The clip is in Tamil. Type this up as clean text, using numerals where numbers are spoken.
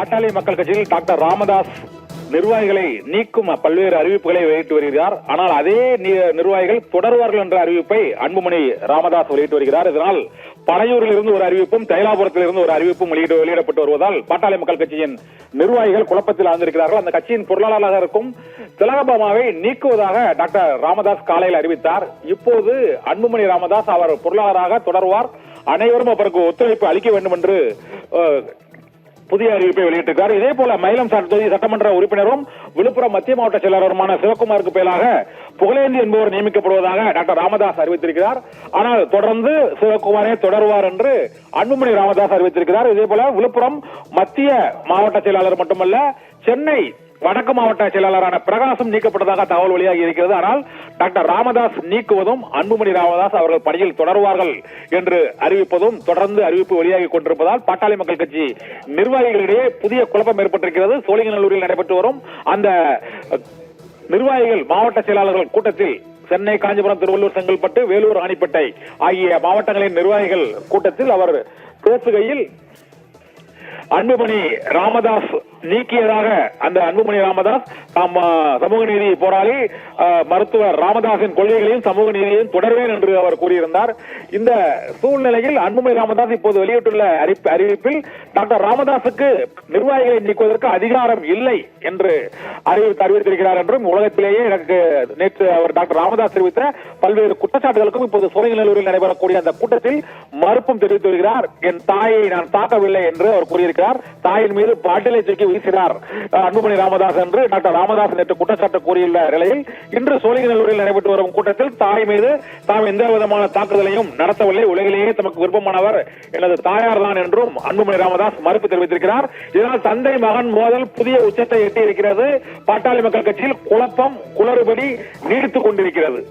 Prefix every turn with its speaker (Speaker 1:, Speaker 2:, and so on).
Speaker 1: பாட்டாளி மக்கள் கட்சியில் டாக்டர் ராமதாஸ் நிர்வாகிகளை நீக்கும் பல்வேறு அறிவிப்புகளை வெளியிட்டு வருகிறார். ஆனால் அதே நிர்வாகிகள் தொடர்வார்கள் என்ற அறிவிப்பை அன்புமணி ராமதாஸ் வெளியிட்டு வருகிறார். இதனால் பனையூரில் இருந்து ஒரு அறிவிப்பும் தைலாபுரத்தில் இருந்து ஒரு அறிவிப்பும் வெளியிடப்பட்டு வருவதால் பாட்டாளி மக்கள் கட்சியின் நிர்வாகிகள் குழப்பத்தில் ஆழ்ந்திருக்கிறார்கள். அந்த கட்சியின் பொருளாளராக இருக்கும் திலகபாமாவை நீக்குவதாக டாக்டர் ராமதாஸ் காலையில் அறிவித்தார். இப்போது அன்புமணி ராமதாஸ் அவர் பொருளாளராக தொடர்வார், அனைவரும் அவருக்கு ஒத்துழைப்பு அளிக்க வேண்டும் என்று புதிய அறிவிப்பை வெளியிட்டிருக்கிறார். இதே போல மயிலம் தொகுதி சட்டமன்ற உறுப்பினரும் விழுப்புரம் மத்திய மாவட்ட செயலாளருமான சிவகுமாருக்கு பதிலாக புகழேந்தி என்பவர் நியமிக்கப்படுவதாக டாக்டர் ராமதாஸ் அறிவித்திருக்கிறார். ஆனால் தொடர்ந்து சிவகுமாரே தொடருவார் என்று அன்புமணி ராமதாஸ் அறிவித்திருக்கிறார். இதே போல விழுப்புரம் மத்திய மாவட்ட செயலாளர் மட்டுமல்ல, சென்னை வடக்கு மாவட்ட செயலாளரான பிரகாசம் நீக்கப்பட்டதாக தகவல் வெளியாகி இருக்கிறது. ஆனால் டாக்டர் ராமதாஸ் நீக்குவதும் அன்புமணி ராமதாஸ் அவர்கள் பணியில் தொடர்வார்கள் என்று அறிவிப்பதும் தொடர்ந்து அறிவிப்பு வெளியாகி கொண்டிருப்பதால் பாட்டாளி மக்கள் கட்சி நிர்வாகிகளிடையே புதிய குழப்பம் ஏற்பட்டிருக்கிறது. சோழிங்கநல்லூரில் நடைபெற்று வரும் அந்த நிர்வாகிகள் மாவட்ட செயலாளர்கள் கூட்டத்தில் சென்னை, காஞ்சிபுரம், திருவள்ளூர், செங்கல்பட்டு, வேலூர், ராணிப்பேட்டை ஆகிய மாவட்டங்களின் நிர்வாகிகள் கூட்டத்தில் அவர் பேசுகையில் அன்புமணி ராமதாஸ் நீக்கியதாக அந்த அன்புமணி ராமதாஸ் சமூக நீதி போராளி மருத்துவர் ராமதாஸின் கொள்கைகளையும் சமூக நீதியையும் தொடர்வேன் என்று அவர் கூறியிருந்தார். இந்த சூழ்நிலையில் அன்புமணி ராமதாஸ் இப்போது வெளியிட்டுள்ள அறிவிப்பில் டாக்டர் ராமதாஸுக்கு நிர்வாகிகளை நீக்குவதற்கு அதிகாரம் இல்லை என்று அறிவித்திருக்கிறார் என்றும் உலகத்திலேயே எனக்கு நேற்று அவர் டாக்டர் ராமதாஸ் தெரிவித்த பல்வேறு குற்றச்சாட்டுகளுக்கும் இப்போது சோழிங்கநல்லூரில் நடைபெறக்கூடிய அந்த கூட்டத்தில் மறுப்பும் தெரிவித்து வருகிறார். என் தாயை நான் தாக்கவில்லை என்று அவர் கூறியிருக்கிறார். தாயின் மீது பாட்டிலை தூக்கி வீசினார் அன்புமணி ராமதாஸ் என்று டாக்டர் ராமதாஸ் நேற்று குற்றச்சாட்டு கூறியுள்ள நிலையில் இன்று சோழிங்கநல்லூரில் நடைபெற்று வரும் கூட்டத்தில் தாய் மீது தாம் எந்த விதமான தாக்குதலையும் நடத்தவில்லை, உலகிலேயே தமக்கு விருப்பமானவர் எனது தாயார் தான் என்றும் அன்புமணி ராமதாஸ் மறுப்பு தெரிவித்திருக்கிறார். இதனால் தந்தை மகன் மோதல் புதிய உச்சத்தை எட்டியிருக்கிறது. பாட்டாளி மக்கள் கட்சியில் குழப்பம், குளறுபடி நீடித்துக் கொண்டிருக்கிறது.